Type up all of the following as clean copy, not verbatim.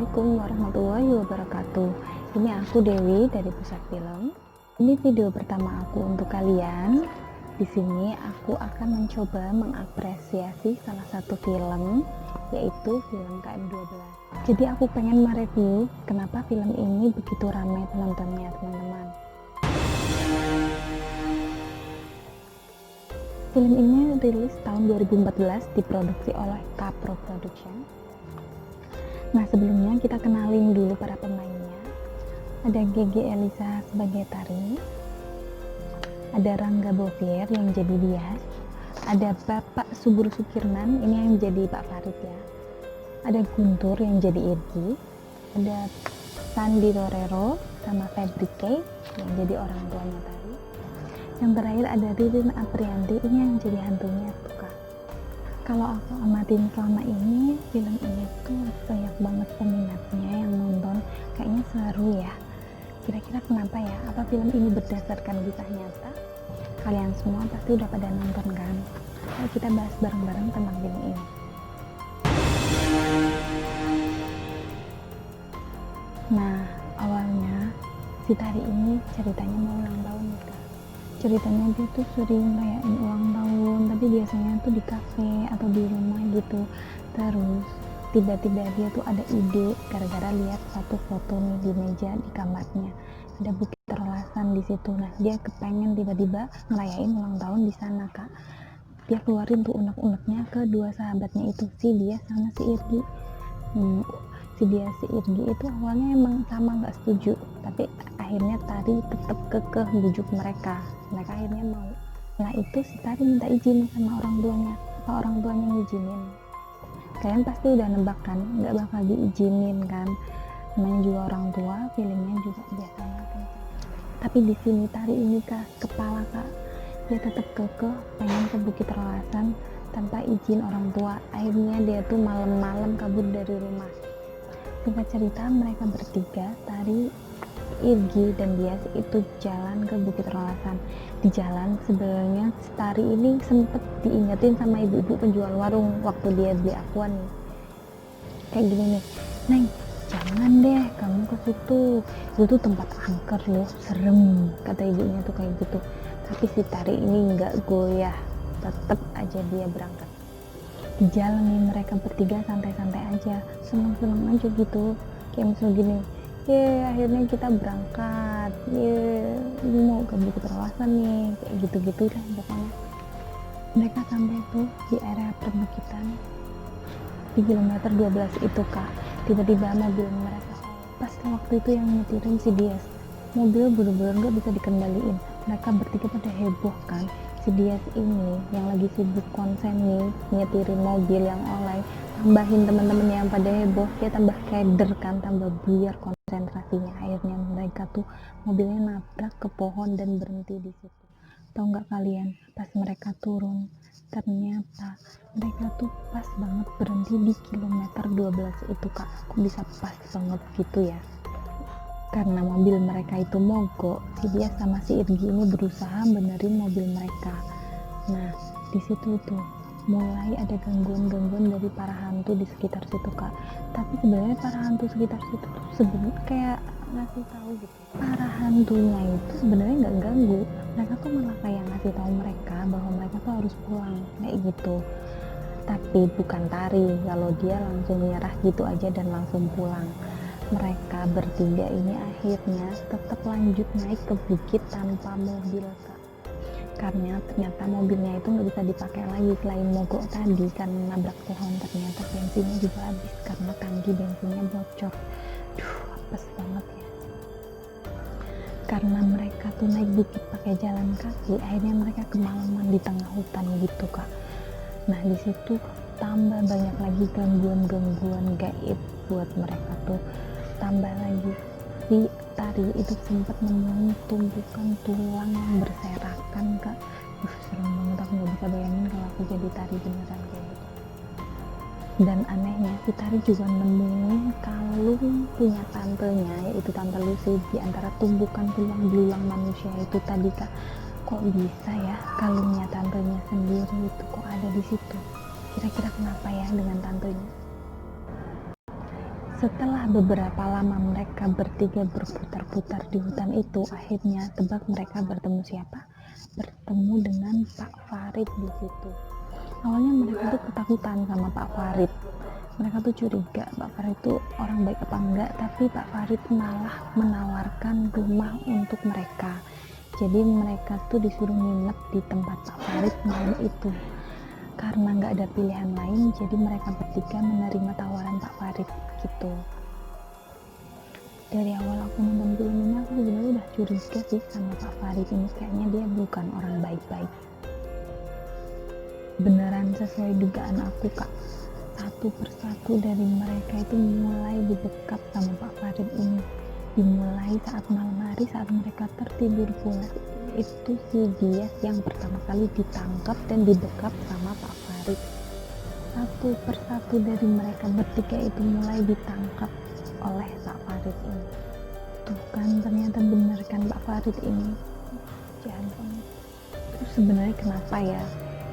Assalamualaikum warahmatullahi wabarakatuh. Ini aku Dewi dari Pusat Film. Ini video pertama aku untuk kalian. Di sini aku akan mencoba mengapresiasi salah satu film, yaitu film KM12. Jadi aku pengen mereview kenapa film ini begitu ramai penontonnya, teman-teman. Film ini rilis tahun 2014, diproduksi oleh Kapro Production. Nah, sebelumnya kita kenalin dulu para pemainnya. Ada Gege Elisa sebagai Tari, ada Rangga Bovier yang jadi Dias, ada Bapak Subur Sukirnan, ini yang jadi Pak Farid ya, ada Guntur yang jadi Irgi, ada Sandi Torero sama Febri K yang jadi orang tuanya Tari, yang terakhir ada Ririn Aprianti, ini yang jadi hantunya Tuka. Kalau aku amatin selama ini, film ini tuh banyak banget peminatnya yang nonton, kayaknya seru ya. Kira-kira kenapa ya? Apa film ini berdasarkan kisah nyata? Kalian semua pasti udah pada nonton kan? Ayo kita bahas bareng-bareng tentang film ini. Nah, awalnya si Tari ini ceritanya mau ulang tahun nih Kak. Ceritanya dia tuh sering rayain ulang tahun, tapi biasanya tuh di kafe atau di rumah gitu. Terus tiba-tiba dia tuh ada ide gara-gara lihat satu foto nih di meja di kamarnya, ada bukit terolasan di situ. Nah, dia kepengen tiba-tiba ngerayain ulang tahun di sana Kak. Dia keluarin tuh unek-uneknya ke dua sahabatnya itu, si dia sama si Irgi. Si Irgi itu awalnya emang sama nggak setuju, tapi akhirnya Tari tetap kekeh bujuk mereka akhirnya mau. Nah, itu si Tari minta izin sama orang tuanya, apa orang tuanya ngizinin. Kalian pasti udah nebak kan, nggak bakal diizinin kan, namanya juga orang tua, feelingnya juga biasanya kencang. Tapi di sini Tari ini kepala Kak, dia tetap kekeh pengen ke Bukit Rolasan tanpa izin orang tua. Akhirnya dia tuh malam-malam kabur dari rumah. Singkat cerita, mereka bertiga, Tari, Irgi, dan Dias itu jalan ke Bukit Rolasan. Di jalan sebenarnya Tari ini sempet diingetin sama ibu-ibu penjual warung waktu dia beli akuan nih. Kayak gini nih, Neng, jangan deh kamu ke situ, itu tuh tempat angker loh, serem, kata ibunya tuh kayak gitu. Tapi si Tari ini nggak goyah, tetep aja dia berangkat. Di jalan nih mereka bertiga santai-santai aja, seneng-seneng aja gitu, kayak misalnya gini, akhirnya kita berangkat, ini mau ke Bukit Rolasan nih, kayak gitu-gitu lah pokoknya. Mereka sampai tuh di area perbukitan di kilometer 12 itu Kak, tiba-tiba mobil mereka, pas waktu itu yang nyetirin si Dias, mobil bener-bener gak bisa dikendaliin. Mereka bertiga pada heboh kan. Si Dias ini yang lagi sibuk konsen nih, nyetirin mobil yang oleng, tambahin temen-temen yang pada heboh, dia tambah keder kan, tambah buyar konsentrasinya. Akhirnya mereka tuh mobilnya nabrak ke pohon dan berhenti di situ. Tahu nggak kalian, pas mereka turun, ternyata mereka tuh pas banget berhenti di kilometer 12 itu Kak. Kok bisa pas banget gitu ya? Karena mobil mereka itu mogok, si Dias sama si Irgi ini berusaha benerin mobil mereka. Nah, di situ tuh mulai ada gangguan-gangguan dari para hantu di sekitar situ Kak. Tapi sebenarnya para hantu sekitar situ tuh sebenarnya kayak ngasih tahu gitu. Para hantunya itu sebenarnya nggak ganggu, mereka tuh malah kayak ngasih tahu mereka bahwa mereka tuh harus pulang kayak gitu. Tapi bukan Tari, kalau dia langsung nyerah gitu aja dan langsung pulang. Mereka bertiga ini akhirnya tetap lanjut naik ke bukit tanpa mobil Kak, karena ternyata mobilnya itu nggak bisa dipakai lagi. Selain mogok tadi karena nabrak pohon, ternyata bensinnya juga habis karena tangki bensinnya bocor. Apes banget ya. Karena mereka tuh naik bukit pakai jalan kaki, akhirnya mereka kemalaman di tengah hutan gitu Kak. Nah, di situ tambah banyak lagi gangguan-gangguan gaib buat mereka tuh. Tambah lagi si Tari itu sempat nemuin tumpukan tulang yang berserakan Kak. Serem banget, aku nggak bisa bayangin kalau aku jadi Tari beneran kayak gitu. Dan anehnya si Tari juga nemuin kalung punya tantenya, yaitu Tante Lucy, di antara tumpukan tulang belulang manusia itu tadi Kak. Kok bisa ya kalungnya tantenya sendiri itu kok ada di situ? Kira-kira kenapa ya dengan tantenya? Setelah beberapa lama mereka bertiga berputar-putar di hutan itu, akhirnya tebak mereka bertemu siapa? Bertemu dengan Pak Farid di situ. Awalnya mereka tuh ketakutan sama Pak Farid. Mereka tuh curiga Pak Farid itu orang baik apa enggak, tapi Pak Farid malah menawarkan rumah untuk mereka. Jadi mereka tuh disuruh nginep di tempat Pak Farid malam itu. Karena nggak ada pilihan lain, jadi mereka bertiga menerima tawaran Pak Farid gitu. Dari awal aku nonton film ini, aku sebenarnya udah curiga sih sama Pak Farid ini, kayaknya dia bukan orang baik-baik. Beneran sesuai dugaan aku, Kak. Satu persatu dari mereka itu mulai dibekap sama Pak Farid ini. Dimulai saat malam hari, saat mereka tertidur pulas, itu si Dias yang pertama kali ditangkap dan dibekap sama Pak Farid. Satu persatu dari mereka bertiga itu mulai ditangkap oleh Pak Farid ini. Tuh kan, ternyata benar kan Pak Farid ini jahat banget. Terus sebenarnya kenapa ya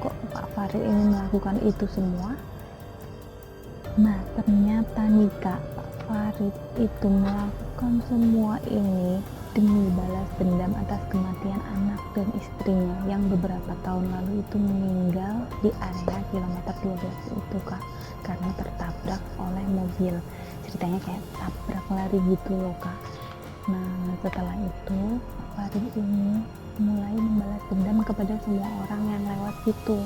kok Pak Farid ini melakukan itu semua? Nah, ternyata nih Kak, Pak Farid itu melakukan semua ini demi balas dendam atas kematian anak dan istrinya yang beberapa tahun lalu itu meninggal di area kilometer 12 itu Kak, karena tertabrak oleh mobil. Ceritanya kayak tabrak lari gitu loh Kak. Nah, setelah itu Pak Farid ini mulai membalas dendam kepada semua orang yang lewat situ.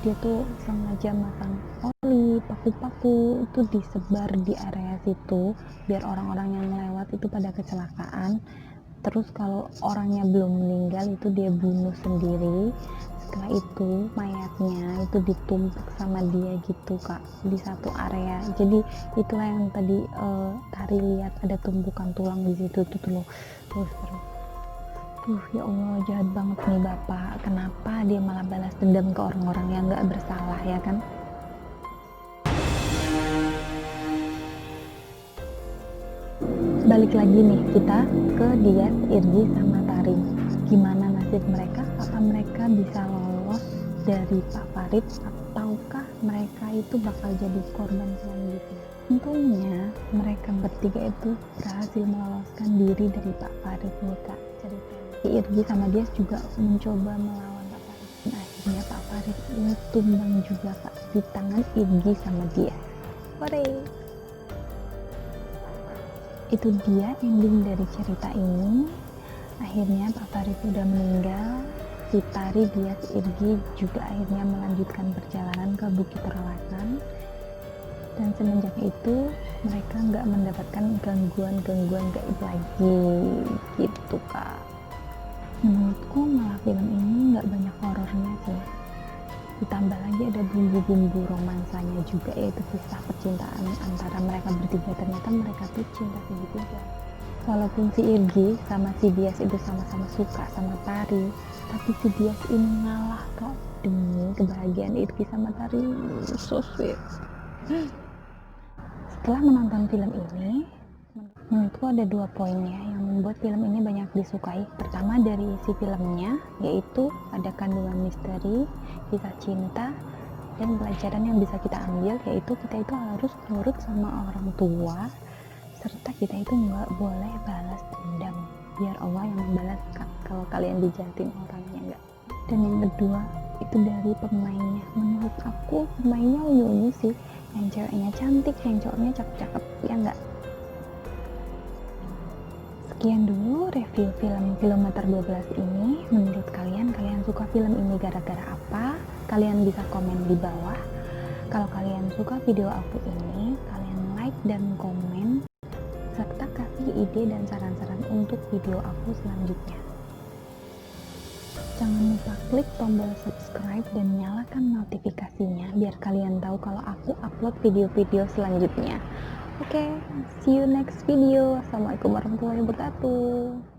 Dia tuh sengaja masang oli, paku-paku itu disebar di area situ biar orang-orang yang lewat itu pada kecelakaan. Terus kalau orangnya belum meninggal itu dia bunuh sendiri. Setelah itu mayatnya itu ditumpuk sama dia gitu Kak, di satu area. Jadi itulah yang tadi Tari lihat ada tumpukan tulang di situ tuh loh. Terus ya Allah, jahat banget nih Bapak. Kenapa dia malah balas dendam ke orang-orang yang gak bersalah ya kan? Balik lagi nih kita ke Dias, Irgi, sama Tari. Gimana nasib mereka? Apa mereka bisa lolos dari Pak Farid, ataukah mereka itu bakal jadi korban selanjutnya? Tentunya mereka bertiga itu berhasil meloloskan diri dari Pak Farid nih Kak. Ceritanya si Irgi sama Dias juga mencoba melawan Pak Farid, dan akhirnya Pak Farid ini tumbang juga Kak di tangan Irgi sama Dias. Hore! Itu dia ending dari cerita ini. Akhirnya Pak Farid udah meninggal. Si Tari, Dias, Irgi juga akhirnya melanjutkan perjalanan ke Bukit Rawasan. Dan semenjak itu mereka nggak mendapatkan gangguan-gangguan gaib lagi gitu Kak. Menurutku malah film ini nggak banyak horornya sih. Ditambah lagi ada bumbu-bumbu romansanya juga, yaitu kisah percintaan antara mereka bertiga. Ternyata mereka tuh cinta segitiga. Walaupun si Irgi sama si Dias itu sama-sama suka sama Tari, tapi si Dias ini ngalah Kak demi kebahagiaan Irgi sama Tari. So sweet. Setelah menonton film ini, menurutku ada 2 poinnya yang membuat film ini banyak disukai. Pertama, dari isi filmnya, yaitu ada kandungan misteri, kisah cinta, dan pelajaran yang bisa kita ambil, yaitu kita itu harus nurut sama orang tua, serta kita itu nggak boleh balas dendam, biar Allah yang membalas kalau kalian dijahatin orangnya enggak. Dan yang kedua, itu dari pemainnya. Menurut aku pemainnya unyu-unyu sih, yang ceweknya cantik, yang cowoknya cakep-cakep, ya enggak? Sekian dulu review film Kilometer 12 ini. Menurut kalian suka film ini gara-gara apa? Kalian bisa komen di bawah. Kalau kalian suka video aku ini, kalian like dan komen, serta kasih ide dan saran-saran untuk video aku selanjutnya. Jangan lupa klik tombol subscribe dan nyalakan notifikasinya biar kalian tahu kalau aku upload video-video selanjutnya. Oke, see you next video. Assalamualaikum warahmatullahi wabarakatuh.